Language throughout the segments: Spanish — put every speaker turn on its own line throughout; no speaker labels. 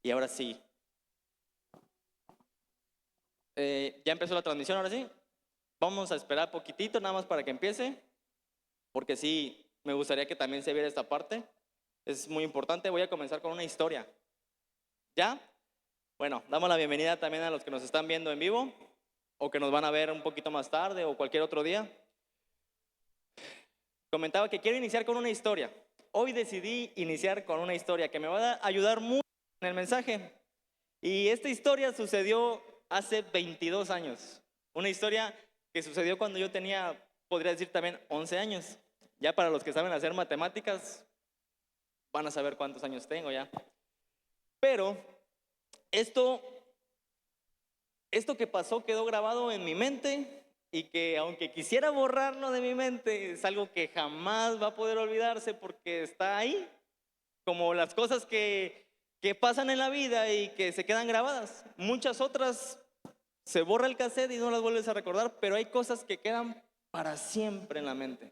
Y ahora sí. Ya empezó la transmisión, ahora sí. Vamos a esperar poquitito nada más para que empiece, porque sí, me gustaría que también se viera esta parte. Es muy importante. Voy a comenzar con una historia. ¿Ya? Bueno, damos la bienvenida también a los que nos están viendo en vivo o que nos van a ver un poquito más tarde o cualquier otro día. Comentaba que quiero iniciar con una historia. Hoy decidí iniciar con una historia que me va a ayudar mucho en el mensaje. Y esta historia sucedió hace 22 años. Una historia que sucedió cuando yo tenía, podría decir también, 11 años. Ya para los que saben hacer matemáticas, van a saber cuántos años tengo ya. Pero esto, esto que pasó quedó grabado en mi mente y que aunque quisiera borrarlo de mi mente, es algo que jamás va a poder olvidarse porque está ahí, como las cosas que pasan en la vida y que se quedan grabadas. Muchas otras se borra el cassette y no las vuelves a recordar, pero hay cosas que quedan para siempre en la mente.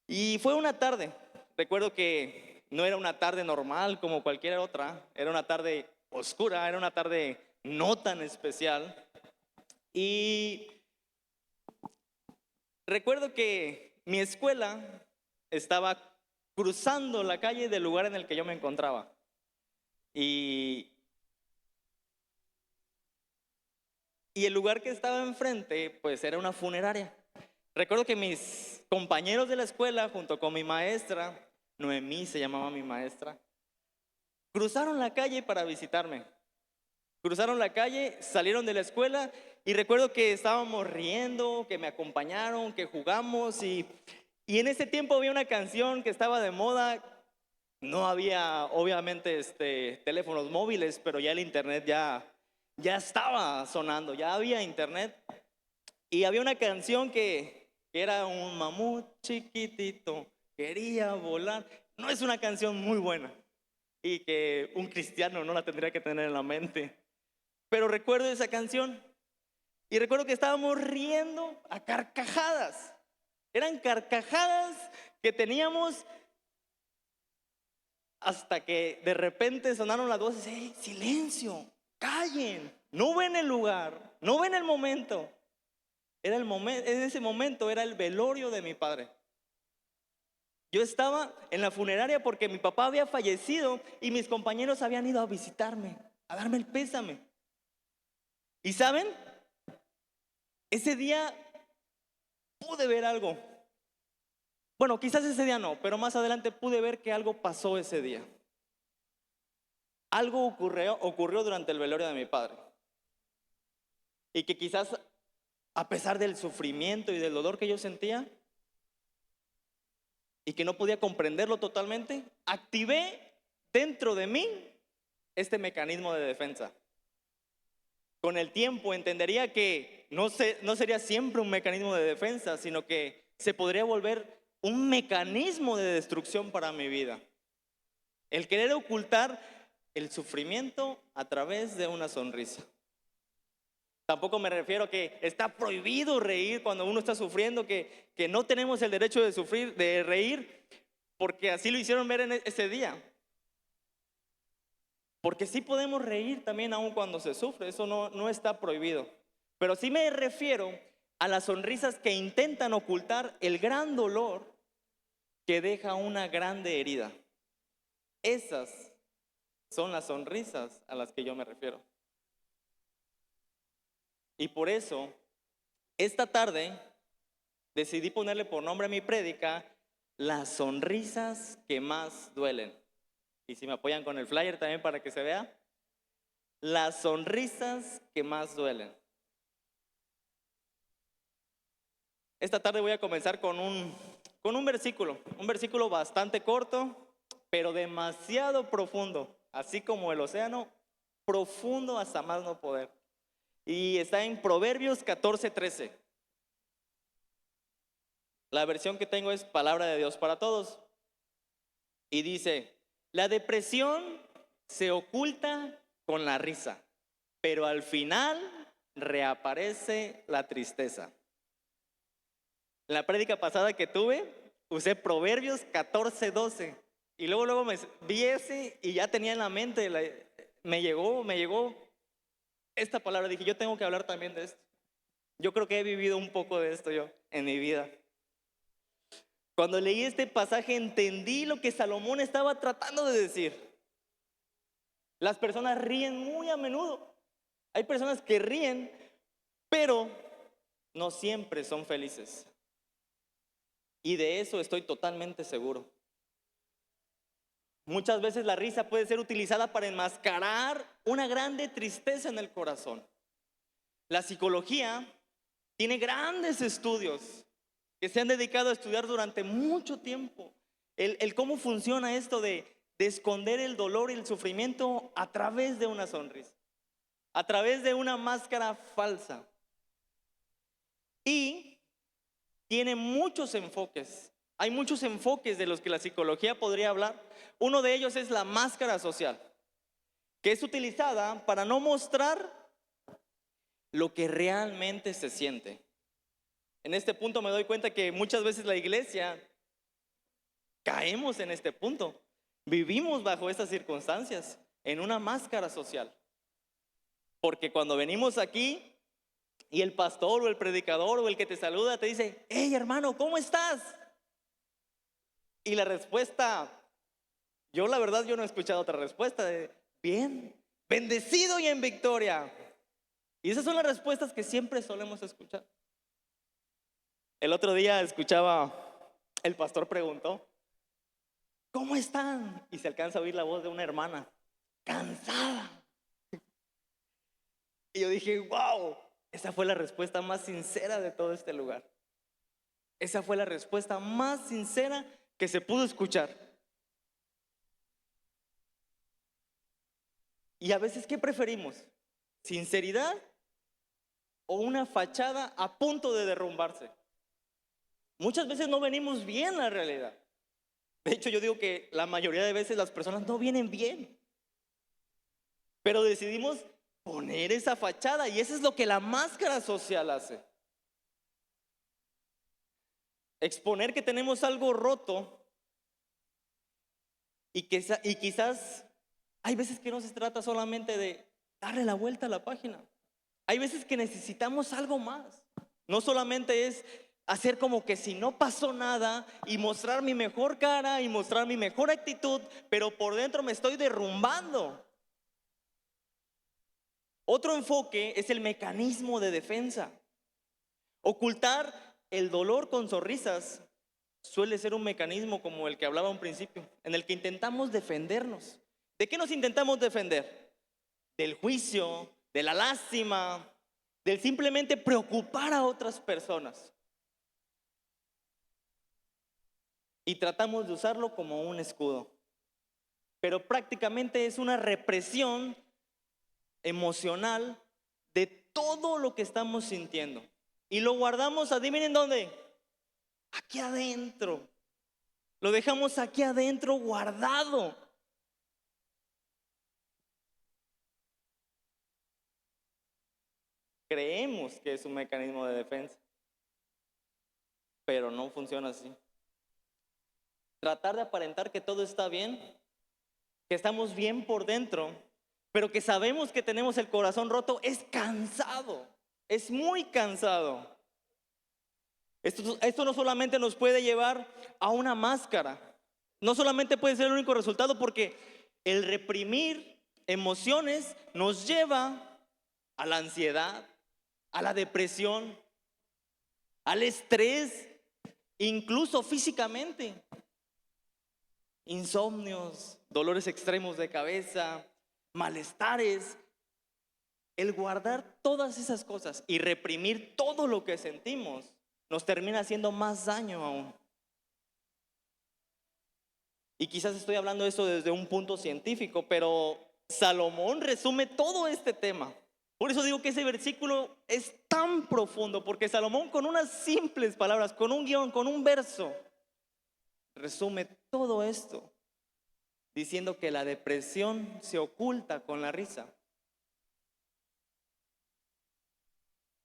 Y fue una tarde, recuerdo que no era una tarde normal como cualquier otra, era una tarde oscura, era una tarde no tan especial. Y recuerdo que mi escuela estaba cruzando la calle del lugar en el que yo me encontraba. Y, y el lugar que estaba enfrente, pues era una funeraria. Recuerdo que mis compañeros de la escuela, junto con mi maestra, Noemí se llamaba mi maestra, cruzaron la calle para visitarme. Cruzaron la calle, salieron de la escuela y recuerdo que estábamos riendo, que me acompañaron, que jugamos y en ese tiempo había una canción que estaba de moda. No había obviamente teléfonos móviles, pero ya el internet ya estaba sonando, ya había internet. Y había una canción que era un mamut chiquitito, quería volar. No es una canción muy buena y que un cristiano no la tendría que tener en la mente. Pero recuerdo esa canción y recuerdo que estábamos riendo a carcajadas. Eran carcajadas que teníamos hasta que de repente sonaron las voces. ¡Hey, silencio! ¡Callen! No ven el lugar, no ven el momento. Era el momento, en ese momento era el velorio de mi padre. Yo estaba en la funeraria porque mi papá había fallecido y mis compañeros habían ido a visitarme, a darme el pésame. ¿Y saben? Ese día pude ver algo. Bueno, quizás ese día no, pero más adelante pude ver que algo pasó ese día. Algo ocurrió durante el velorio de mi padre. Y que quizás, a pesar del sufrimiento y del dolor que yo sentía, y que no podía comprenderlo totalmente, activé dentro de mí este mecanismo de defensa. Con el tiempo entendería que no sería siempre un mecanismo de defensa, sino que se podría volver un mecanismo de destrucción para mi vida. El querer ocultar el sufrimiento a través de una sonrisa. Tampoco me refiero a que está prohibido reír cuando uno está sufriendo, que no tenemos el derecho de sufrir, de reír, porque así lo hicieron ver en ese día. Porque sí podemos reír también aun cuando se sufre, eso no está prohibido. Pero sí me refiero a las sonrisas que intentan ocultar el gran dolor que deja una grande herida. Esas son las sonrisas a las que yo me refiero. Y por eso, esta tarde decidí ponerle por nombre a mi prédica las sonrisas que más duelen. Y si me apoyan con el flyer también para que se vea, las sonrisas que más duelen. Esta tarde voy a comenzar con un versículo bastante corto, pero demasiado profundo, así como el océano, profundo hasta más no poder. Y está en Proverbios 14:13. La versión que tengo es Palabra de Dios para Todos. Y dice, la depresión se oculta con la risa, pero al final reaparece la tristeza. En la prédica pasada que tuve, usé Proverbios 14:12. Y luego me vi ese y ya tenía en la mente me llegó esta palabra. Dije, yo tengo que hablar también de esto. Yo creo que he vivido un poco de esto yo en mi vida. Cuando leí este pasaje entendí lo que Salomón estaba tratando de decir. Las personas ríen muy a menudo. Hay personas que ríen, pero no siempre son felices. Y de eso estoy totalmente seguro. Muchas veces la risa puede ser utilizada para enmascarar una grande tristeza en el corazón. La psicología tiene grandes estudios que se han dedicado a estudiar durante mucho tiempo el cómo funciona esto de esconder el dolor y el sufrimiento a través de una sonrisa, a través de una máscara falsa. Y tiene muchos enfoques. Hay muchos enfoques de los que la psicología podría hablar. Uno de ellos es la máscara social, que es utilizada para no mostrar lo que realmente se siente. En este punto me doy cuenta que muchas veces la iglesia caemos en este punto. Vivimos bajo estas circunstancias, en una máscara social. Porque cuando venimos aquí y el pastor o el predicador o el que te saluda te dice, hey hermano, ¿cómo estás? Y la respuesta, yo la verdad yo no he escuchado otra respuesta de, bien, bendecido y en victoria. Y esas son las respuestas que siempre solemos escuchar. El otro día escuchaba, el pastor preguntó, ¿cómo están? Y se alcanza a oír la voz de una hermana, cansada. Y yo dije, wow, esa fue la respuesta más sincera de todo este lugar. Esa fue la respuesta más sincera que se pudo escuchar. Y a veces, ¿qué preferimos? ¿Sinceridad o una fachada a punto de derrumbarse? Muchas veces no venimos bien a la realidad. De hecho, yo digo que la mayoría de veces las personas no vienen bien. Pero decidimos poner esa fachada y eso es lo que la máscara social hace. Exponer que tenemos algo roto y quizás hay veces que no se trata solamente de darle la vuelta a la página. Hay veces que necesitamos algo más. No solamente es hacer como que si no pasó nada y mostrar mi mejor cara y mostrar mi mejor actitud, pero por dentro me estoy derrumbando. Otro enfoque es el mecanismo de defensa. Ocultar el dolor con sonrisas suele ser un mecanismo como el que hablaba a un principio, en el que intentamos defendernos. ¿De qué nos intentamos defender? Del juicio, de la lástima, del simplemente preocupar a otras personas. Y tratamos de usarlo como un escudo. Pero prácticamente es una represión emocional de todo lo que estamos sintiendo. Y lo guardamos, adivinen dónde. Aquí adentro. Lo dejamos aquí adentro guardado. Creemos que es un mecanismo de defensa, pero no funciona así. Tratar de aparentar que todo está bien, que estamos bien por dentro, pero que sabemos que tenemos el corazón roto, es cansado, es muy cansado. Esto no solamente nos puede llevar a una máscara, no solamente puede ser el único resultado, porque el reprimir emociones nos lleva a la ansiedad, a la depresión, al estrés, incluso físicamente. Insomnios, dolores extremos de cabeza, malestares. El guardar todas esas cosas y reprimir todo lo que sentimos nos termina haciendo más daño aún. Y quizás estoy hablando de esto desde un punto científico, pero Salomón resume todo este tema. Por eso digo que ese versículo es tan profundo, porque Salomón con unas simples palabras, con un guión, con un verso, resume todo esto, diciendo que la depresión se oculta con la risa.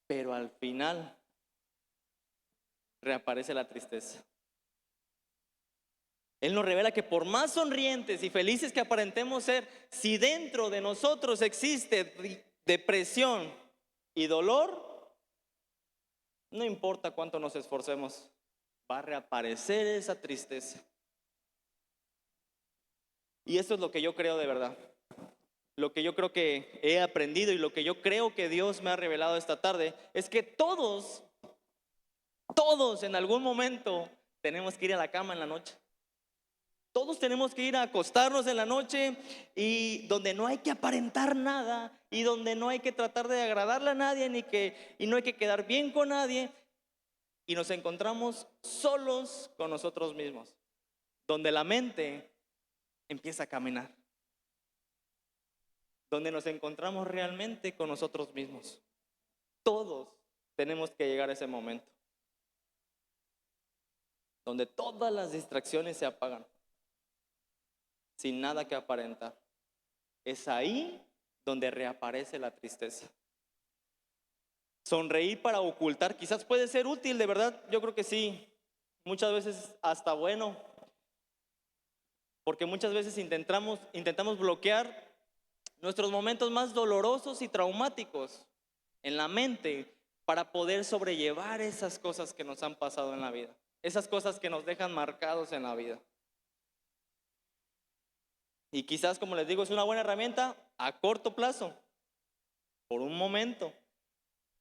Pero al final reaparece la tristeza. Él nos revela que por más sonrientes y felices que aparentemos ser, si dentro de nosotros existe depresión y dolor, no importa cuánto nos esforcemos, va a reaparecer esa tristeza. Y esto es lo que yo creo de verdad. Lo que yo creo que he aprendido y lo que yo creo que Dios me ha revelado esta tarde es que todos en algún momento tenemos que ir a la cama en la noche. Todos tenemos que ir a acostarnos en la noche y donde no hay que aparentar nada y donde no hay que tratar de agradarle a nadie y no hay que quedar bien con nadie y nos encontramos solos con nosotros mismos, donde la mente empieza a caminar, donde nos encontramos realmente con nosotros mismos. Todos tenemos que llegar a ese momento, donde todas las distracciones se apagan, sin nada que aparentar. Es ahí donde reaparece la tristeza. Sonreír para ocultar, quizás puede ser útil, de verdad, yo creo que sí. Muchas veces hasta bueno, porque muchas veces intentamos bloquear nuestros momentos más dolorosos y traumáticos en la mente para poder sobrellevar esas cosas que nos han pasado en la vida, esas cosas que nos dejan marcados en la vida. Y quizás, como les digo, es una buena herramienta a corto plazo, por un momento,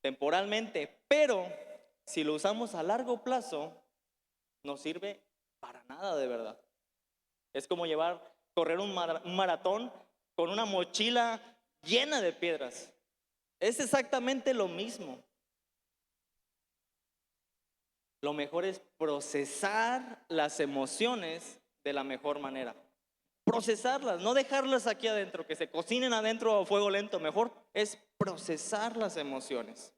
temporalmente, pero si lo usamos a largo plazo, no sirve para nada de verdad. Es como correr un maratón con una mochila llena de piedras. Es exactamente lo mismo. Lo mejor es procesar las emociones de la mejor manera. Procesarlas, no dejarlas aquí adentro, que se cocinen adentro a fuego lento. Mejor es procesar las emociones.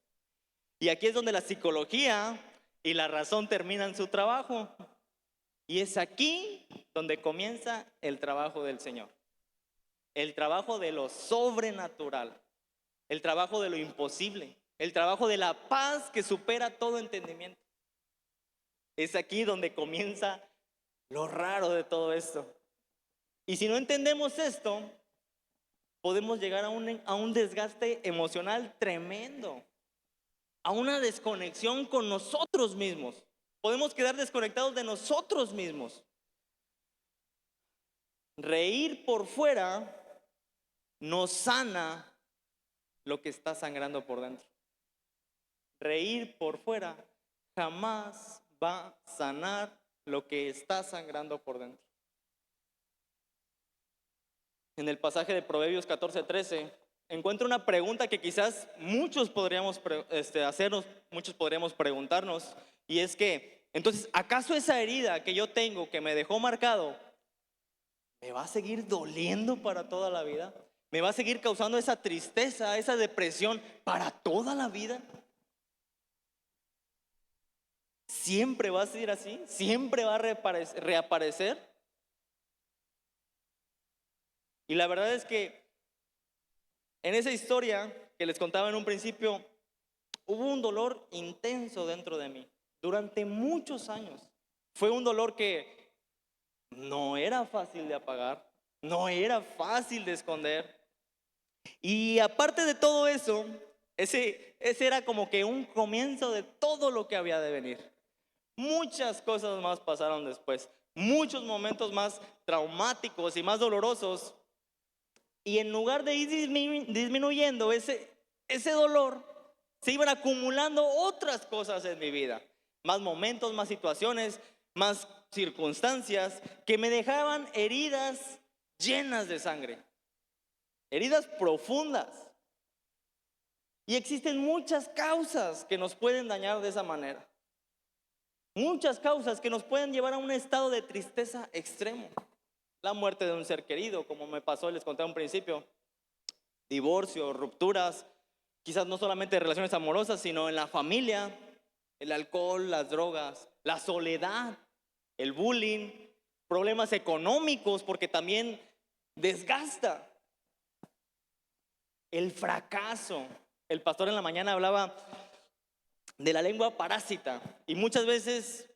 Y aquí es donde la psicología y la razón terminan su trabajo. Y es aquí donde comienza el trabajo del Señor. El trabajo de lo sobrenatural. El trabajo de lo imposible. El trabajo de la paz que supera todo entendimiento. Es aquí donde comienza lo raro de todo esto. Y si no entendemos esto, podemos llegar a un desgaste emocional tremendo, a una desconexión con nosotros mismos. Podemos quedar desconectados de nosotros mismos. Reír por fuera no sana lo que está sangrando por dentro. Reír por fuera jamás va a sanar lo que está sangrando por dentro. En el pasaje de Proverbios 14:13 encuentro una pregunta que quizás muchos podríamos hacernos, muchos podríamos preguntarnos, y es que, entonces, ¿acaso esa herida que yo tengo, que me dejó marcado, me va a seguir doliendo para toda la vida? ¿Me va a seguir causando esa tristeza, esa depresión para toda la vida? ¿Siempre va a ser así? ¿Siempre va a reaparecer? Y la verdad es que en esa historia que les contaba en un principio, hubo un dolor intenso dentro de mí durante muchos años. Fue un dolor que no era fácil de apagar, no era fácil de esconder. Y aparte de todo eso, ese era como que un comienzo de todo lo que había de venir. Muchas cosas más pasaron después, muchos momentos más traumáticos y más dolorosos. Y en lugar de ir disminuyendo ese dolor, se iban acumulando otras cosas en mi vida. Más momentos, más situaciones, más circunstancias que me dejaban heridas llenas de sangre. Heridas profundas. Y existen muchas causas que nos pueden dañar de esa manera. Muchas causas que nos pueden llevar a un estado de tristeza extremo. La muerte de un ser querido, como me pasó, les conté a un principio. Divorcio, rupturas, quizás no solamente de relaciones amorosas, sino en la familia, el alcohol, las drogas, la soledad, el bullying, problemas económicos, porque también desgasta. El fracaso. El pastor en la mañana hablaba de la lengua parásita y muchas veces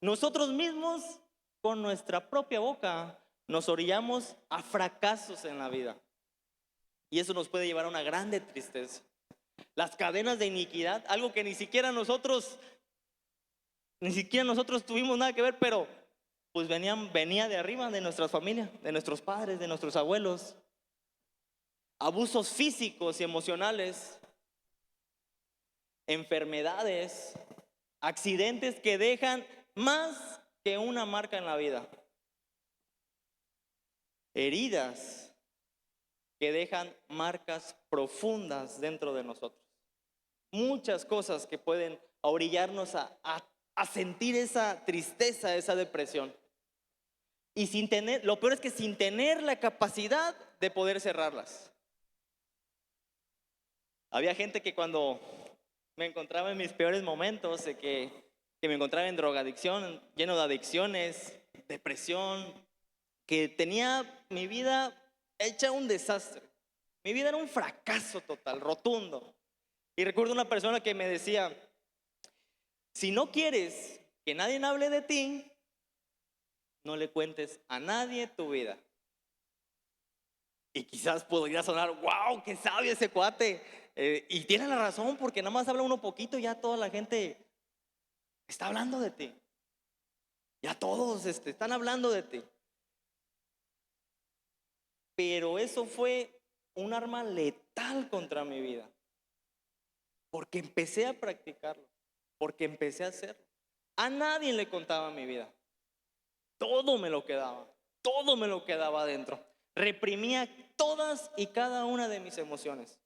nosotros mismos con nuestra propia boca nos orillamos a fracasos en la vida. Y eso nos puede llevar a una grande tristeza. Las cadenas de iniquidad, algo que ni siquiera nosotros tuvimos nada que ver, pero pues venía de arriba, de nuestras familias, de nuestros padres, de nuestros abuelos. Abusos físicos y emocionales, enfermedades, accidentes que dejan más que una marca en la vida. Heridas que dejan marcas profundas dentro de nosotros. Muchas cosas que pueden orillarnos a sentir esa tristeza, esa depresión. Y lo peor es que sin tener la capacidad de poder cerrarlas. Había gente que cuando me encontraba en mis peores momentos, que me encontraba en drogadicción, lleno de adicciones, depresión, que tenía mi vida hecha un desastre. Mi vida era un fracaso total, rotundo. Y recuerdo una persona que me decía, si no quieres que nadie hable de ti, no le cuentes a nadie tu vida. Y quizás podría sonar, wow, qué sabio ese cuate. Y tiene la razón, porque nada más habla uno poquito y ya toda la gente está hablando de ti. Ya todos están hablando de ti. Pero eso fue un arma letal contra mi vida. Porque empecé a practicarlo, porque empecé a hacerlo. A nadie le contaba mi vida. Todo me lo quedaba adentro. Reprimía todas y cada una de mis emociones,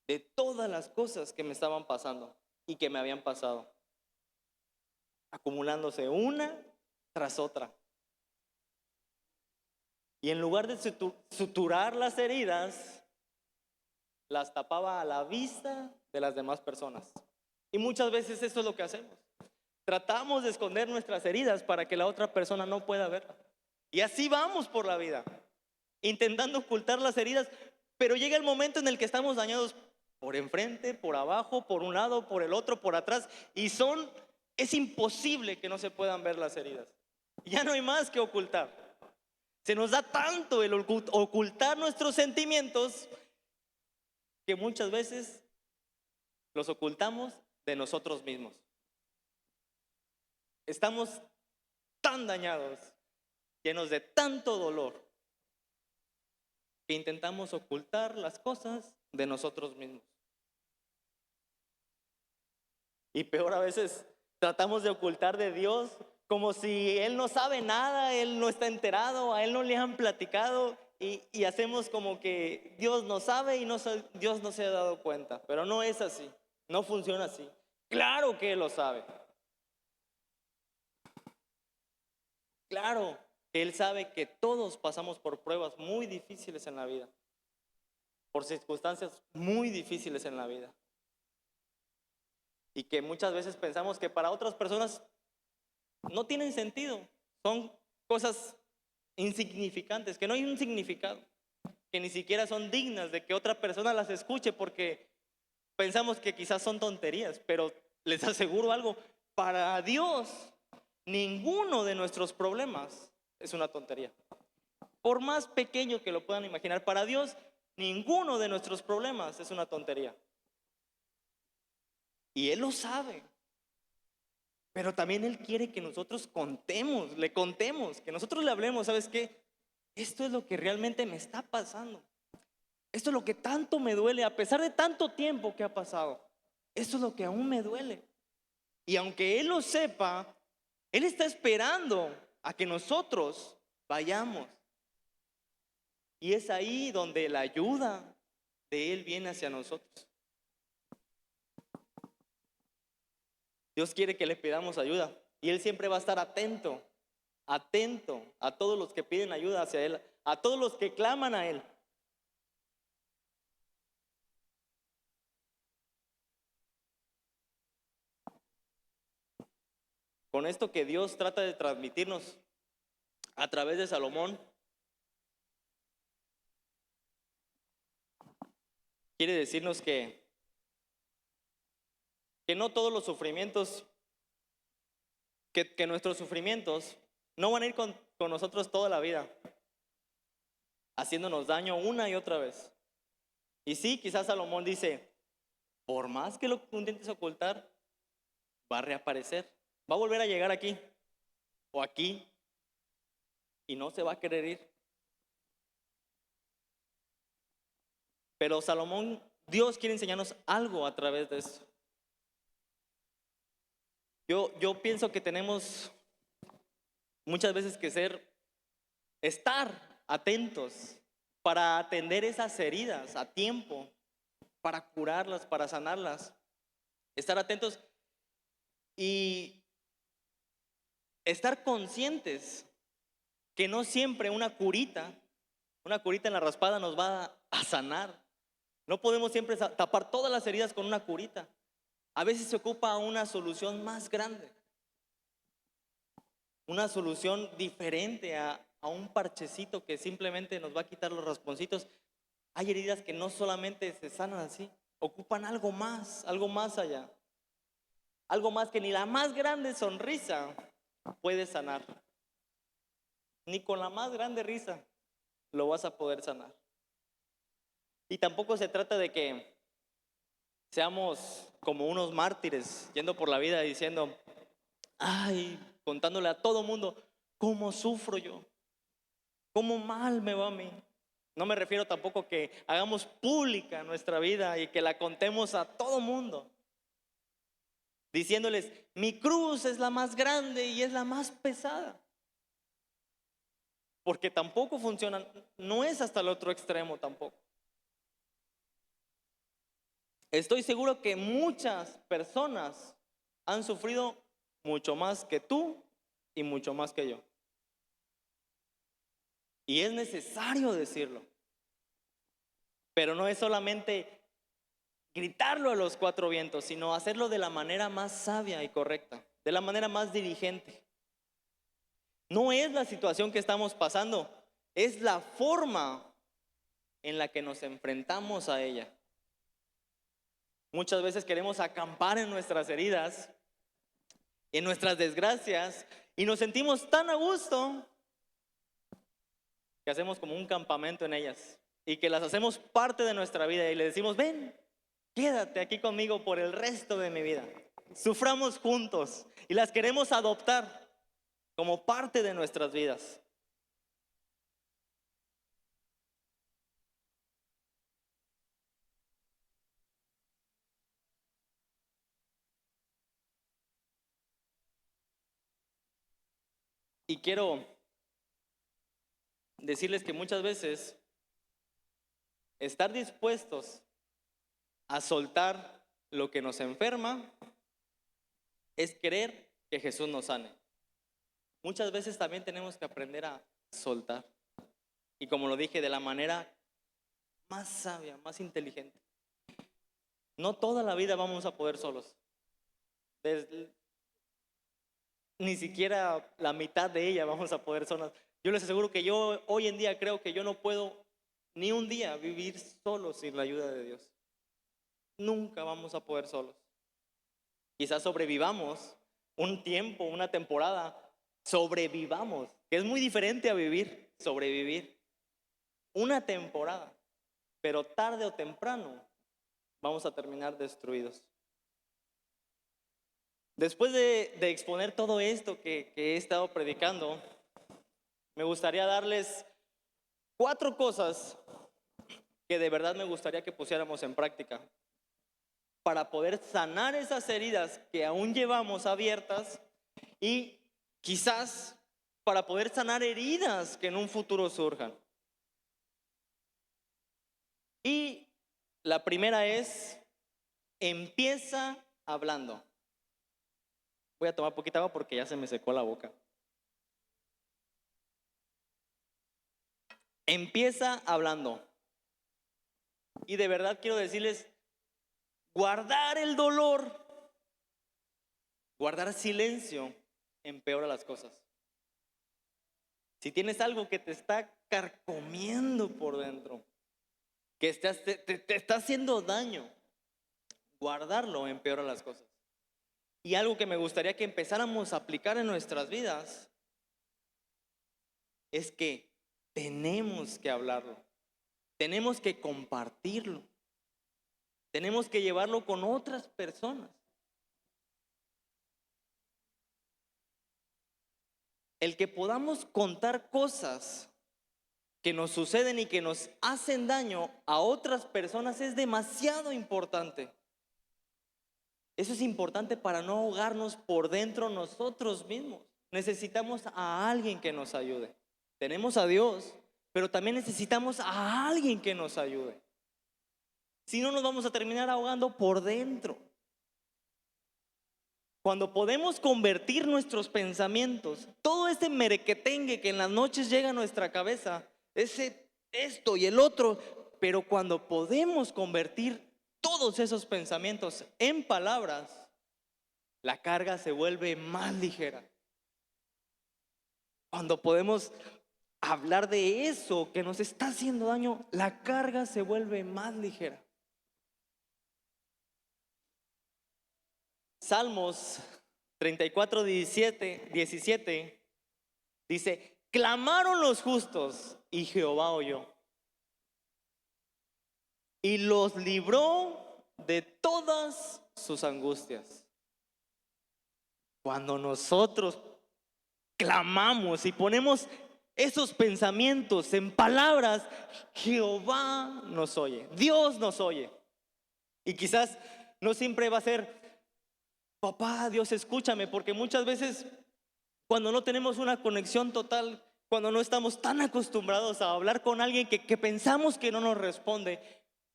de todas las cosas que me estaban pasando y que me habían pasado, acumulándose una tras otra. Y en lugar de suturar las heridas, las tapaba a la vista de las demás personas. Y muchas veces eso es lo que hacemos. Tratamos de esconder nuestras heridas para que la otra persona no pueda verlas. Y así vamos por la vida, intentando ocultar las heridas, pero llega el momento en el que estamos dañados por enfrente, por abajo, por un lado, por el otro, por atrás, y es imposible que no se puedan ver las heridas. Ya no hay más que ocultar. Se nos da tanto el ocultar nuestros sentimientos que muchas veces los ocultamos de nosotros mismos. Estamos tan dañados, llenos de tanto dolor, que intentamos ocultar las cosas de nosotros mismos. Y peor, a veces tratamos de ocultar de Dios como si Él no sabe nada, Él no está enterado, a Él no le han platicado, y hacemos como que Dios no sabe y Dios no se ha dado cuenta. Pero no es así, no funciona así. Claro que Él lo sabe. Claro que Él sabe que todos pasamos por pruebas muy difíciles en la vida, por circunstancias muy difíciles en la vida. Y que muchas veces pensamos que para otras personas no tienen sentido. Son cosas insignificantes, que no hay un significado, que ni siquiera son dignas de que otra persona las escuche, porque pensamos que quizás son tonterías. Pero les aseguro algo, para Dios ninguno de nuestros problemas es una tontería. Por más pequeño que lo puedan imaginar, para Dios ninguno de nuestros problemas es una tontería. Y Él lo sabe. Pero también Él quiere que nosotros le contemos, que nosotros le hablemos. ¿Sabes qué? Esto es lo que realmente me está pasando. Esto es lo que tanto me duele, a pesar de tanto tiempo que ha pasado. Esto es lo que aún me duele. Y aunque Él lo sepa, Él está esperando a que nosotros vayamos. Y es ahí donde la ayuda de Él viene hacia nosotros. Dios quiere que le pidamos ayuda, y Él siempre va a estar atento a todos los que piden ayuda hacia Él, a todos los que claman a Él. Con esto que Dios trata de transmitirnos a través de Salomón, quiere decirnos que no todos los sufrimientos, que nuestros sufrimientos no van a ir con nosotros toda la vida, haciéndonos daño una y otra vez. Y sí, quizás Salomón dice, por más que lo intentes ocultar, va a reaparecer, va a volver a llegar aquí o aquí y no se va a querer ir. Pero Salomón, Dios quiere enseñarnos algo a través de eso. Yo pienso que tenemos muchas veces que estar atentos para atender esas heridas a tiempo, para curarlas, para sanarlas. Estar atentos y estar conscientes que no siempre una curita en la raspada nos va a sanar. No podemos siempre tapar todas las heridas con una curita. A veces se ocupa una solución más grande, una solución diferente a un parchecito que simplemente nos va a quitar los rasponcitos. Hay heridas que no solamente se sanan así, ocupan algo más allá. Algo más que ni la más grande sonrisa puede sanar. Ni con la más grande risa lo vas a poder sanar. Y tampoco se trata de que seamos como unos mártires yendo por la vida diciendo, ay, contándole a todo mundo cómo sufro yo, cómo mal me va a mí. No me refiero tampoco que hagamos pública nuestra vida y que la contemos a todo mundo, diciéndoles, mi cruz es la más grande y es la más pesada. Porque tampoco funciona, no es hasta el otro extremo tampoco. Estoy seguro que muchas personas han sufrido mucho más que tú y mucho más que yo. Y es necesario decirlo. Pero no es solamente gritarlo a los cuatro vientos, sino hacerlo de la manera más sabia y correcta, de la manera más diligente. No es la situación que estamos pasando, es la forma en la que nos enfrentamos a ella. Muchas veces queremos acampar en nuestras heridas, en nuestras desgracias, y nos sentimos tan a gusto que hacemos como un campamento en ellas y que las hacemos parte de nuestra vida y le decimos, ven, quédate aquí conmigo por el resto de mi vida. Suframos juntos y las queremos adoptar como parte de nuestras vidas. Y quiero decirles que muchas veces estar dispuestos a soltar lo que nos enferma es querer que Jesús nos sane. Muchas veces también tenemos que aprender a soltar. Y como lo dije, de la manera más sabia, más inteligente. No toda la vida vamos a poder solos. Ni siquiera la mitad de ella vamos a poder solos. Yo les aseguro que yo hoy en día creo que yo no puedo ni un día vivir solo sin la ayuda de Dios. Nunca vamos a poder solos. Quizás sobrevivamos un tiempo, una temporada, sobrevivamos, que es muy diferente a vivir, sobrevivir una temporada, pero tarde o temprano vamos a terminar destruidos. Después de exponer todo esto que he estado predicando, me gustaría darles 4 cosas que de verdad me gustaría que pusiéramos en práctica para poder sanar esas heridas que aún llevamos abiertas y quizás para poder sanar heridas que en un futuro surjan. Y la primera es, empieza hablando. Voy a tomar poquita agua porque ya se me secó la boca. Empieza hablando. Y de verdad quiero decirles, guardar el dolor, guardar silencio, empeora las cosas. Si tienes algo que te está carcomiendo por dentro, que te está haciendo daño, guardarlo empeora las cosas. Y algo que me gustaría que empezáramos a aplicar en nuestras vidas es que tenemos que hablarlo, tenemos que compartirlo, tenemos que llevarlo con otras personas. El que podamos contar cosas que nos suceden y que nos hacen daño a otras personas es demasiado importante. Eso es importante para no ahogarnos por dentro nosotros mismos. Necesitamos a alguien que nos ayude. Tenemos a Dios, pero también necesitamos a alguien que nos ayude. Si no, nos vamos a terminar ahogando por dentro. Cuando podemos convertir nuestros pensamientos, todo ese merequetengue que en las noches llega a nuestra cabeza, esto y el otro, pero cuando podemos convertir todos esos pensamientos en palabras, la carga se vuelve más ligera. Cuando podemos hablar de eso que nos está haciendo daño, la carga se vuelve más ligera. Salmos 34, 17 dice: clamaron los justos y Jehová oyó y los libró de todas sus angustias. Cuando nosotros clamamos y ponemos esos pensamientos en palabras, Jehová nos oye, Dios nos oye. Y quizás no siempre va a ser: papá, Dios, escúchame, porque muchas veces cuando no tenemos una conexión total, cuando no estamos tan acostumbrados a hablar con alguien que pensamos que no nos responde,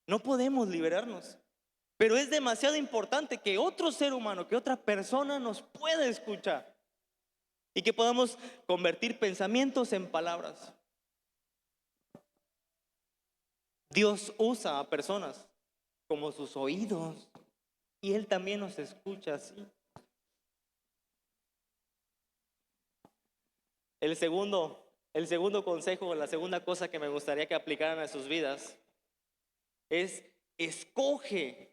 no podemos liberarnos. Pero es demasiado importante que otro ser humano, que otra persona nos pueda escuchar y que podamos convertir pensamientos en palabras. Dios usa a personas como sus oídos y Él también nos escucha así. El segundo consejo, la segunda cosa que me gustaría que aplicaran a sus vidas es: escoge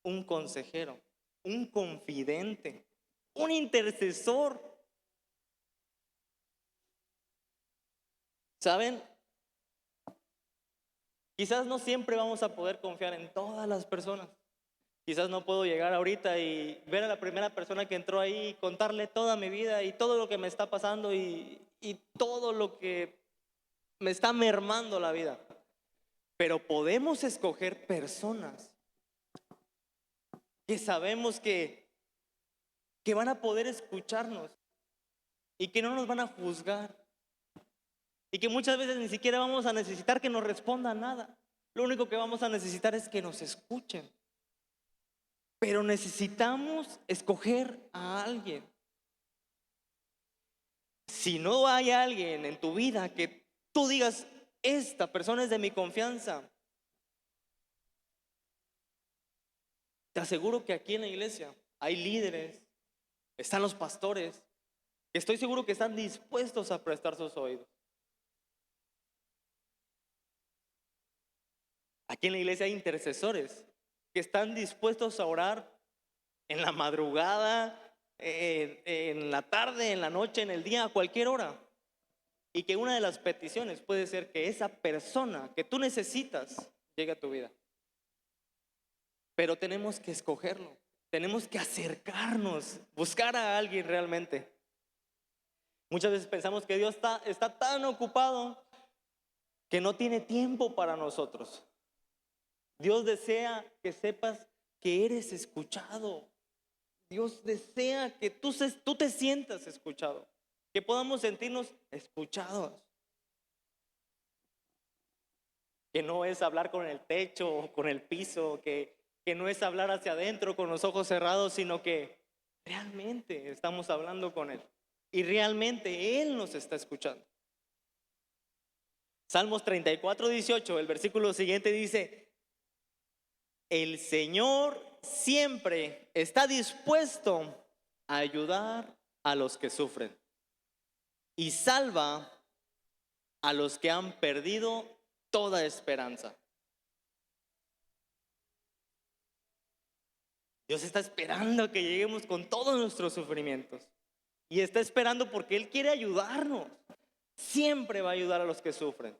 un consejero, un confidente, un intercesor. ¿Saben? Quizás no siempre vamos a poder confiar en todas las personas. Quizás no puedo llegar ahorita y ver a la primera persona que entró ahí y contarle toda mi vida y todo lo que me está pasando y todo lo que me está mermando la vida. Pero podemos escoger personas que sabemos que van a poder escucharnos y que no nos van a juzgar y que muchas veces ni siquiera vamos a necesitar que nos respondan nada. Lo único que vamos a necesitar es que nos escuchen. Pero necesitamos escoger a alguien. Si no hay alguien en tu vida que tú digas: esta persona es de mi confianza, te aseguro que aquí en la iglesia hay líderes, están los pastores, que estoy seguro que están dispuestos a prestar sus oídos. Aquí en la iglesia hay intercesores que están dispuestos a orar en la madrugada, en la tarde, en la noche, en el día, a cualquier hora. Y que una de las peticiones puede ser que esa persona que tú necesitas llegue a tu vida. Pero tenemos que escogerlo, tenemos que acercarnos, buscar a alguien realmente. Muchas veces pensamos que Dios está tan ocupado que no tiene tiempo para nosotros. Dios desea que sepas que eres escuchado. Dios desea que tú te sientas escuchado, que podamos sentirnos escuchados. Que no es hablar con el techo o con el piso, que no es hablar hacia adentro con los ojos cerrados, sino que realmente estamos hablando con Él y realmente Él nos está escuchando. Salmos 34, 18, el versículo siguiente dice: el Señor siempre está dispuesto a ayudar a los que sufren y salva a los que han perdido toda esperanza. Dios está esperando que lleguemos con todos nuestros sufrimientos y está esperando porque Él quiere ayudarnos. siempre va a ayudar a los que sufren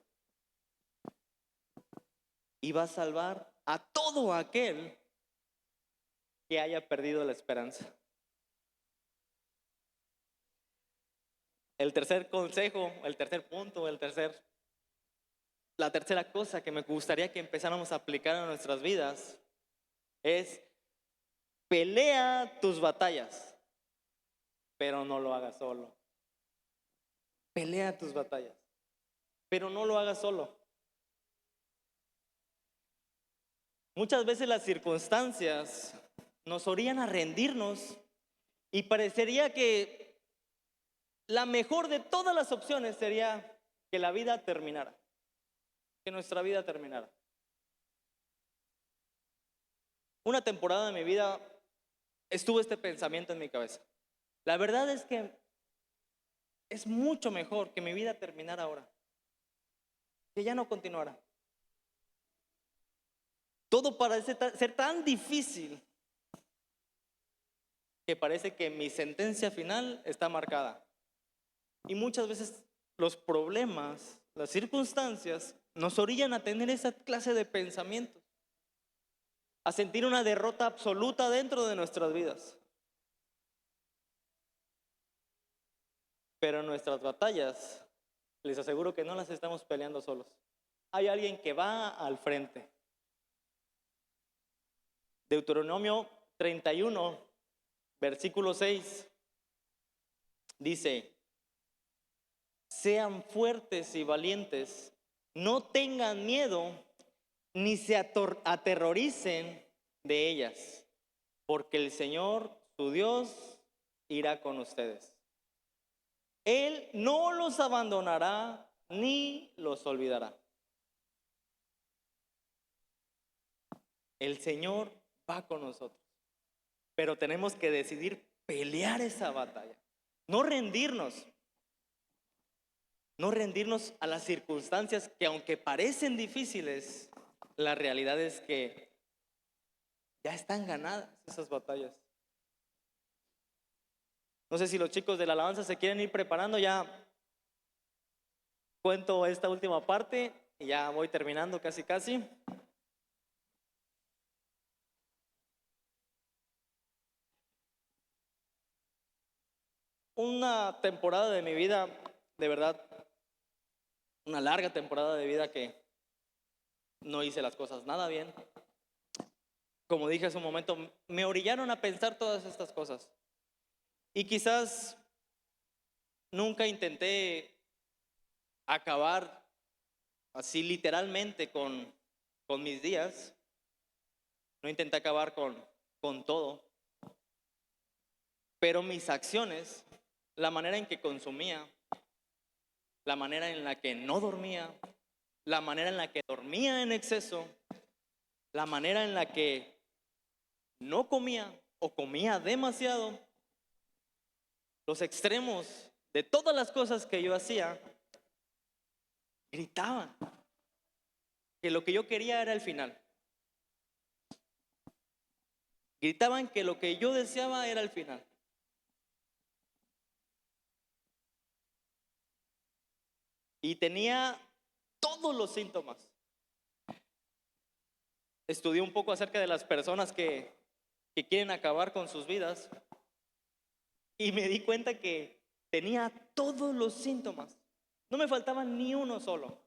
y va a salvar a todo aquel que haya perdido la esperanza. El tercer consejo, el tercer punto, la tercera cosa que me gustaría que empezáramos a aplicar a nuestras vidas es: pelea tus batallas, pero no lo hagas solo. Pelea tus batallas, pero no lo hagas solo. Muchas veces las circunstancias nos orillan a rendirnos y parecería que la mejor de todas las opciones sería que la vida terminara, que nuestra vida terminara. Una temporada de mi vida estuvo este pensamiento en mi cabeza. La verdad es que es mucho mejor que mi vida terminara ahora, que ya no continuara. Todo parece ser tan difícil que parece que mi sentencia final está marcada. Y muchas veces los problemas, las circunstancias, nos orillan a tener esa clase de pensamientos, a sentir una derrota absoluta dentro de nuestras vidas. Pero nuestras batallas, les aseguro que no las estamos peleando solos. Hay alguien que va al frente. Deuteronomio 31, versículo 6, dice: sean fuertes y valientes, no tengan miedo, ni se aterroricen de ellas, porque el Señor, su Dios, irá con ustedes. Él no los abandonará ni los olvidará. El Señor va con nosotros, pero tenemos que decidir pelear esa batalla, no rendirnos. No rendirnos a las circunstancias que, aunque parecen difíciles, la realidad es que ya están ganadas esas batallas. No sé si los chicos de la alabanza se quieren ir preparando. Ya cuento esta última parte y ya voy terminando casi. Una temporada de mi vida, de verdad, una larga temporada de vida que no hice las cosas nada bien. Como dije hace un momento, me orillaron a pensar todas estas cosas. Y quizás nunca intenté acabar así literalmente con mis días. No intenté acabar con todo. Pero mis acciones, la manera en que consumía, la manera en la que no dormía, la manera en la que dormía en exceso, la manera en la que no comía o comía demasiado, los extremos de todas las cosas que yo hacía, gritaban que lo que yo quería era el final. Gritaban que lo que yo deseaba era el final. Y tenía todos los síntomas. Estudié un poco acerca de las personas que quieren acabar con sus vidas y me di cuenta que tenía todos los síntomas. No me faltaba ni uno solo.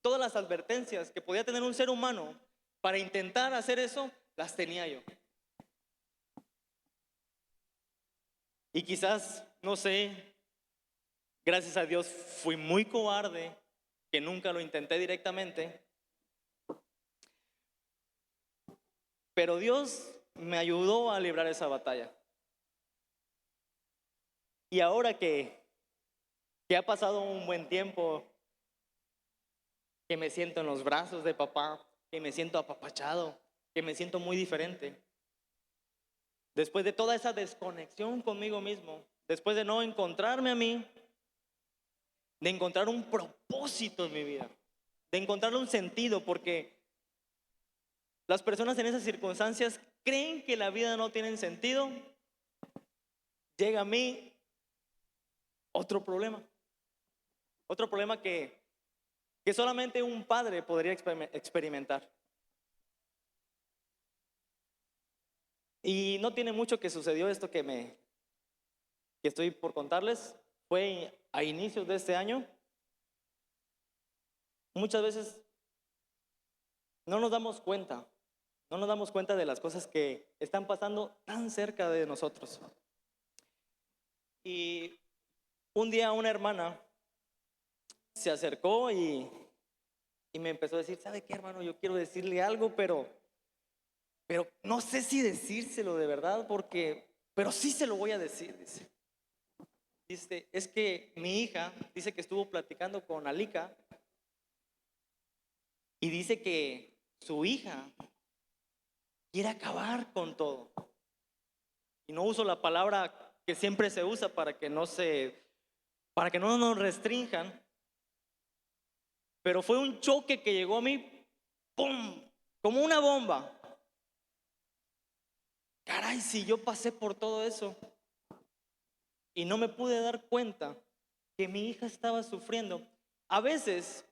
Todas las advertencias que podía tener un ser humano para intentar hacer eso, las tenía yo. Y quizás, no sé, gracias a Dios fui muy cobarde, que nunca lo intenté directamente. Pero Dios me ayudó a librar esa batalla. Y ahora que ha pasado un buen tiempo, que me siento en los brazos de papá, que me siento apapachado, que me siento muy diferente. Después de toda esa desconexión conmigo mismo, después de no encontrarme a mí, de encontrar un propósito en mi vida, de encontrarle un sentido, porque las personas en esas circunstancias creen que la vida no tiene sentido. Llega a mí otro problema. Otro problema que solamente un padre podría experimentar. Y no tiene mucho que sucedió esto que estoy por contarles. Fue a inicios de este año. Muchas veces no nos damos cuenta, no nos damos cuenta de las cosas que están pasando tan cerca de nosotros. Y un día una hermana se acercó y me empezó a decir, ¿sabe qué, hermano? Yo quiero decirle algo, pero no sé si decírselo de verdad, pero sí se lo voy a decir, dice. Dice, es que mi hija dice que estuvo platicando con Alika y dice que su hija quiere acabar con todo. Y no uso la palabra que siempre se usa para que no nos restrinjan, pero fue un choque que llegó a mí, ¡pum!, como una bomba. Caray, si yo pasé por todo eso y no me pude dar cuenta que mi hija estaba sufriendo. A veces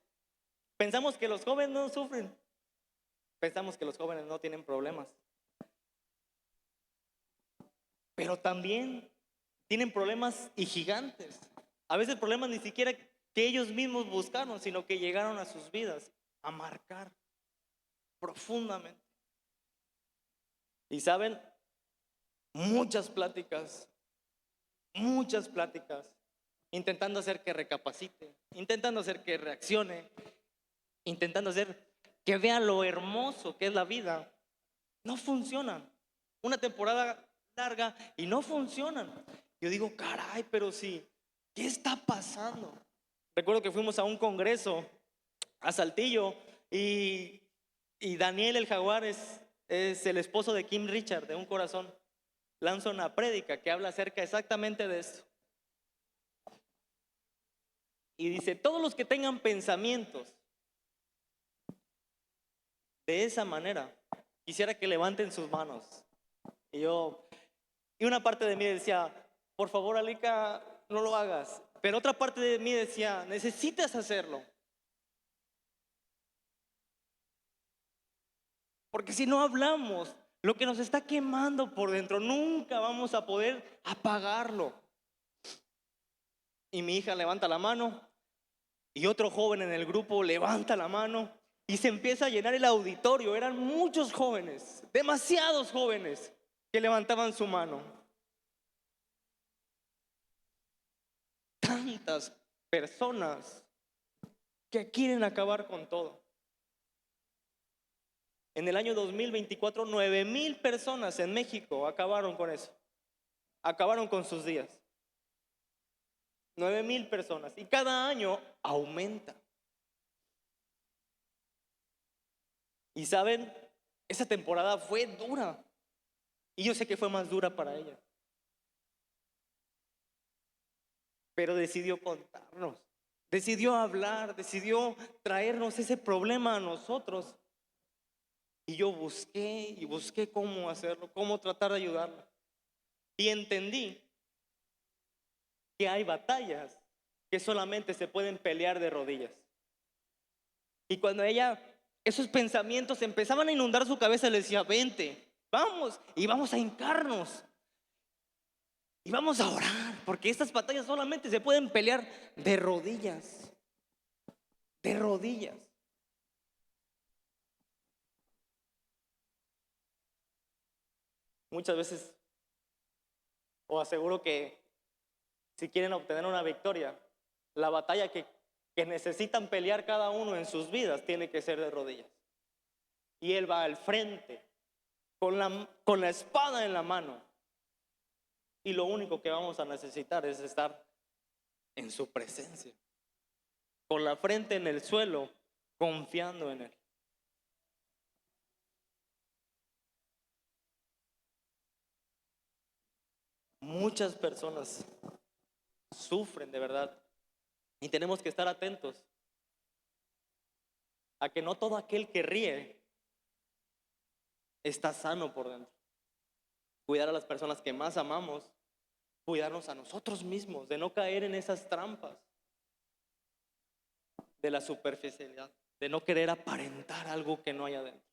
pensamos que los jóvenes no sufren, pensamos que los jóvenes no tienen problemas, pero también tienen problemas y gigantes. A veces problemas ni siquiera que ellos mismos buscaron, sino que llegaron a sus vidas a marcar profundamente. Y saben, muchas pláticas, intentando hacer que recapacite, intentando hacer que reaccione, intentando hacer que vea lo hermoso que es la vida, no funcionan. Una temporada larga y no funcionan. Yo digo, caray, pero sí, ¿qué está pasando? Recuerdo que fuimos a un congreso a Saltillo y Daniel el Jaguar es el esposo de Kim Richard, de Un Corazón. Lanza una prédica que habla acerca exactamente de esto. Y dice, todos los que tengan pensamientos de esa manera, quisiera que levanten sus manos. Y una parte de mí decía, por favor, Alika, no lo hagas. Pero otra parte de mí decía, necesitas hacerlo. Porque si no hablamos, lo que nos está quemando por dentro, nunca vamos a poder apagarlo. Y mi hija levanta la mano y otro joven en el grupo levanta la mano y se empieza a llenar el auditorio. Eran muchos jóvenes, demasiados jóvenes que levantaban su mano. Tantas personas que quieren acabar con todo. En el año 2024, 9,000 personas en México acabaron con eso. Acabaron con sus días. 9,000 personas. Y cada año aumenta. Y saben, esa temporada fue dura. Y yo sé que fue más dura para ella. Pero decidió contarnos. Decidió hablar. Decidió traernos ese problema a nosotros. Y yo busqué y busqué cómo hacerlo, cómo tratar de ayudarla. Y entendí que hay batallas que solamente se pueden pelear de rodillas. Y cuando esos pensamientos empezaban a inundar su cabeza, le decía, vente, vamos, y vamos a hincarnos. Y vamos a orar, porque estas batallas solamente se pueden pelear de rodillas. De rodillas. Muchas veces, os aseguro que si quieren obtener una victoria, la batalla que necesitan pelear cada uno en sus vidas tiene que ser de rodillas. Y él va al frente con la espada en la mano. Y lo único que vamos a necesitar es estar en su presencia, con la frente en el suelo, confiando en él. Muchas personas sufren de verdad y tenemos que estar atentos a que no todo aquel que ríe está sano por dentro. Cuidar a las personas que más amamos, cuidarnos a nosotros mismos de no caer en esas trampas. de la superficialidad, de no querer aparentar algo que no hay adentro.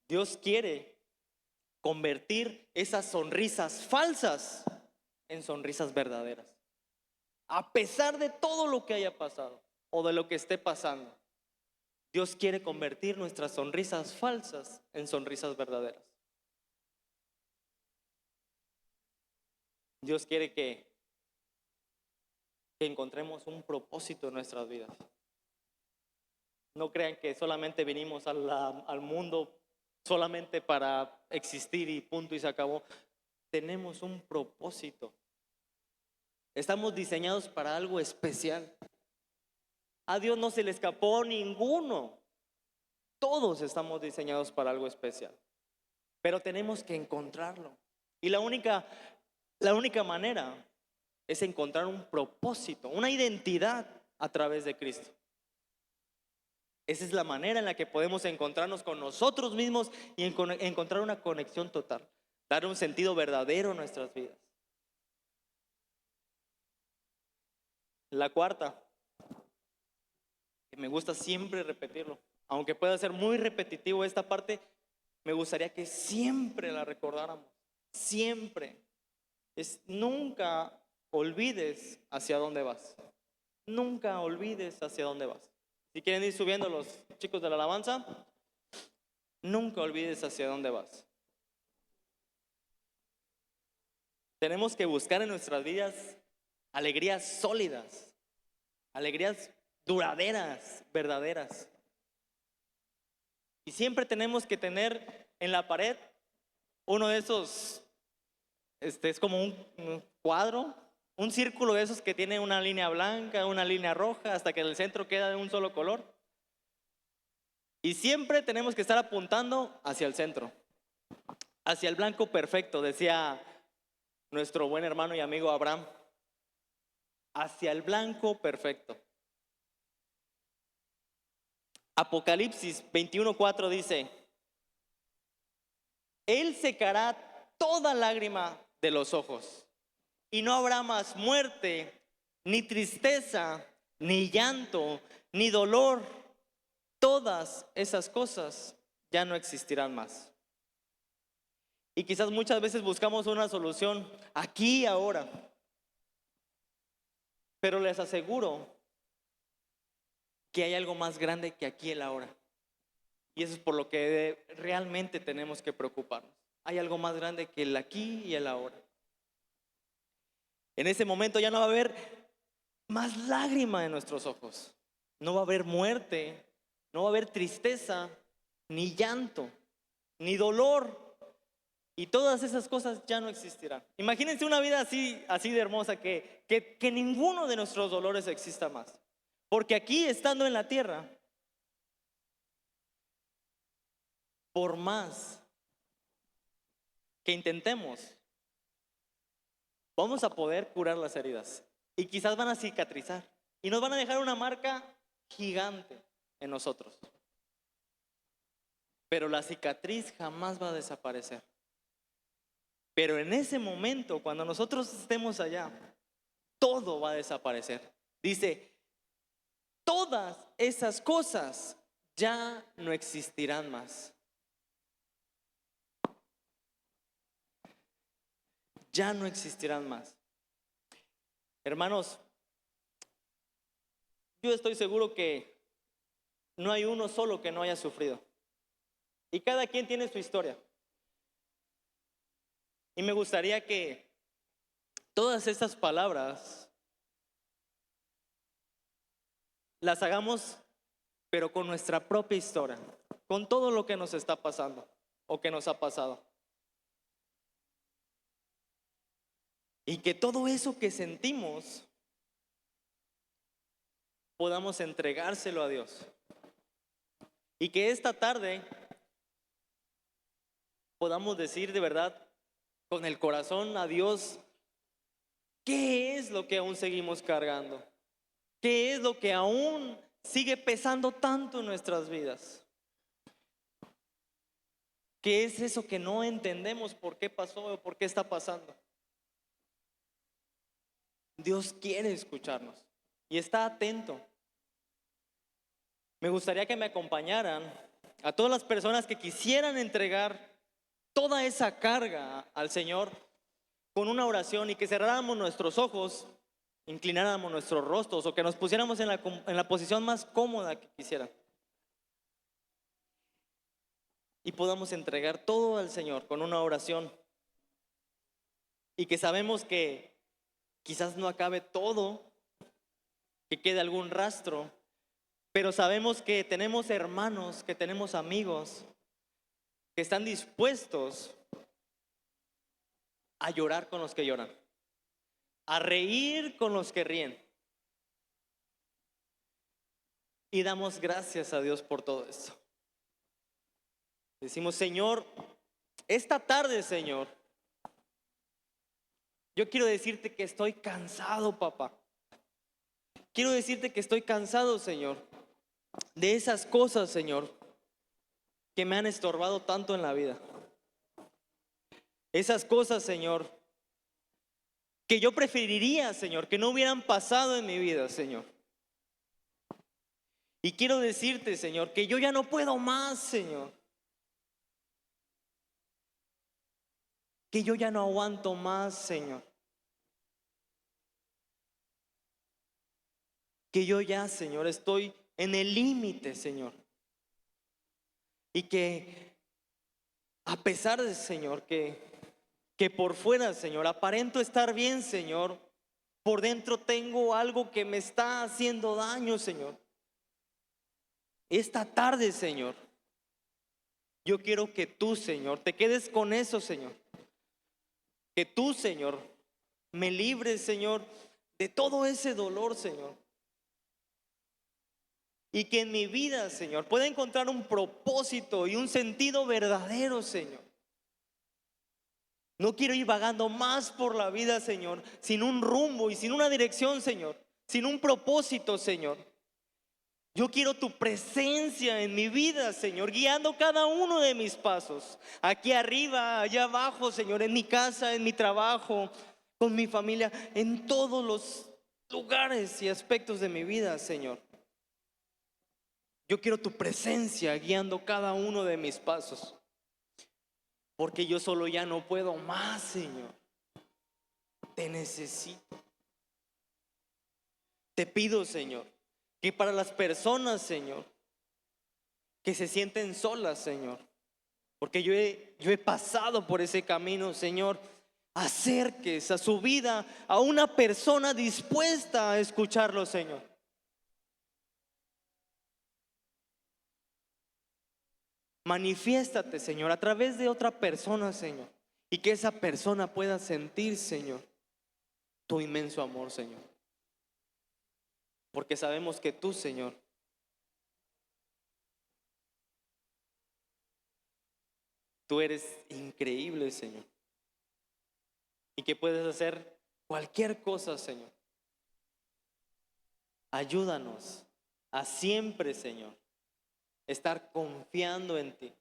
Dios quiere convertir esas sonrisas falsas en sonrisas verdaderas. A pesar de todo lo que haya pasado o de lo que esté pasando, Dios quiere convertir nuestras sonrisas falsas en sonrisas verdaderas. Dios quiere que encontremos un propósito en nuestras vidas. No crean que solamente vinimos al mundo solamente para existir y punto y se acabó. Tenemos un propósito. Estamos diseñados para algo especial. A Dios no se le escapó ninguno. Todos estamos diseñados para algo especial. Pero tenemos que encontrarlo. Y la única manera es encontrar un propósito, una identidad a través de Cristo. Esa es la manera en la que podemos encontrarnos con nosotros mismos y encontrar una conexión total, dar un sentido verdadero a nuestras vidas. La cuarta, que me gusta siempre repetirlo, aunque pueda ser muy repetitivo esta parte, me gustaría que siempre la recordáramos, siempre. Es nunca olvides hacia dónde vas. Nunca olvides hacia dónde vas. Si quieren ir subiendo los chicos de la alabanza, nunca olvides hacia dónde vas. Tenemos que buscar en nuestras vidas alegrías sólidas, alegrías duraderas, verdaderas. Y siempre tenemos que tener en la pared uno de esos, es como un cuadro, un círculo de esos que tiene una línea blanca, una línea roja, hasta que el centro queda de un solo color. Y siempre tenemos que estar apuntando hacia el centro, hacia el blanco perfecto, decía nuestro buen hermano y amigo Abraham, hacia el blanco perfecto. Apocalipsis 21:4 dice: Él secará toda lágrima de los ojos, y no habrá más muerte, ni tristeza, ni llanto, ni dolor. Todas esas cosas ya no existirán más. Y quizás muchas veces buscamos una solución aquí y ahora, pero les aseguro que hay algo más grande que aquí y el ahora. Y eso es por lo que realmente tenemos que preocuparnos. Hay algo más grande que el aquí y el ahora. En ese momento ya no va a haber más lágrima en nuestros ojos. No va a haber muerte, no va a haber tristeza, ni llanto, ni dolor. Y todas esas cosas ya no existirán. Imagínense una vida así de hermosa, que ninguno de nuestros dolores exista más. Porque aquí, estando en la tierra, por más que intentemos, vamos a poder curar las heridas. Y quizás van a cicatrizar. Y nos van a dejar una marca gigante en nosotros. Pero la cicatriz jamás va a desaparecer. Pero en ese momento, cuando nosotros estemos allá, todo va a desaparecer. Dice, todas esas cosas ya no existirán más. Ya no existirán más. Hermanos, yo estoy seguro que no hay uno solo que no haya sufrido. Y cada quien tiene su historia. Y me gustaría que todas estas palabras las hagamos, pero con nuestra propia historia, con todo lo que nos está pasando o que nos ha pasado. Y que todo eso que sentimos podamos entregárselo a Dios. Y que esta tarde podamos decir de verdad con el corazón a Dios, ¿qué es lo que aún seguimos cargando? ¿Qué es lo que aún sigue pesando tanto en nuestras vidas? ¿Qué es eso que no entendemos por qué pasó o por qué está pasando? Dios quiere escucharnos y está atento. Me gustaría que me acompañaran a todas las personas que quisieran entregar toda esa carga al Señor con una oración y que cerráramos nuestros ojos, inclináramos nuestros rostros o que nos pusiéramos en la posición más cómoda que quisieran y podamos entregar todo al Señor con una oración y que sabemos que quizás no acabe todo, que quede algún rastro, pero sabemos que tenemos hermanos, que tenemos amigos que están dispuestos a llorar con los que lloran, a reír con los que ríen. Y damos gracias a Dios por todo esto. Decimos, Señor, esta tarde, Señor, yo quiero decirte que estoy cansado, papá. Quiero decirte que estoy cansado, Señor, de esas cosas, Señor, que me han estorbado tanto en la vida. Esas cosas, Señor, que yo preferiría, Señor, que no hubieran pasado en mi vida, Señor. Y quiero decirte, Señor, que yo ya no puedo más, Señor. Que yo ya no aguanto más, Señor. Que yo ya, Señor, estoy en el límite, Señor. Y que a pesar de, Señor, que por fuera, Señor, aparento estar bien, Señor, por dentro tengo algo que me está haciendo daño, Señor. Esta tarde, Señor, yo quiero que tú, Señor, te quedes con eso, Señor. Que tú, Señor, me libres, Señor, de todo ese dolor, Señor. Y que en mi vida, Señor, pueda encontrar un propósito y un sentido verdadero, Señor. No quiero ir vagando más por la vida, Señor, sin un rumbo y sin una dirección, Señor, sin un propósito, Señor. Yo quiero tu presencia en mi vida, Señor, guiando cada uno de mis pasos. Aquí arriba, allá abajo, Señor, en mi casa, en mi trabajo, con mi familia, en todos los lugares y aspectos de mi vida, Señor. Yo quiero tu presencia guiando cada uno de mis pasos. Porque yo solo ya no puedo más, Señor. Te necesito. Te pido, Señor, que para las personas, Señor, que se sienten solas, Señor, porque yo he pasado por ese camino, Señor, acerques a su vida a una persona dispuesta a escucharlo, Señor. Manifiéstate, Señor, a través de otra persona, Señor, y que esa persona pueda sentir, Señor, tu inmenso amor, Señor. Porque sabemos que tú, Señor, tú eres increíble, Señor, y que puedes hacer cualquier cosa, Señor. Ayúdanos a siempre, Señor, estar confiando en ti,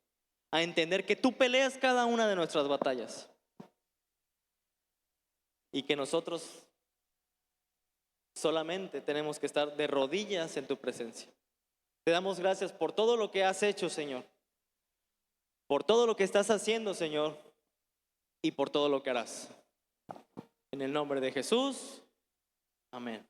a entender que tú peleas cada una de nuestras batallas y que nosotros solamente tenemos que estar de rodillas en tu presencia. Te damos gracias por todo lo que has hecho, Señor, por todo lo que estás haciendo, Señor, y por todo lo que harás. En el nombre de Jesús, amén.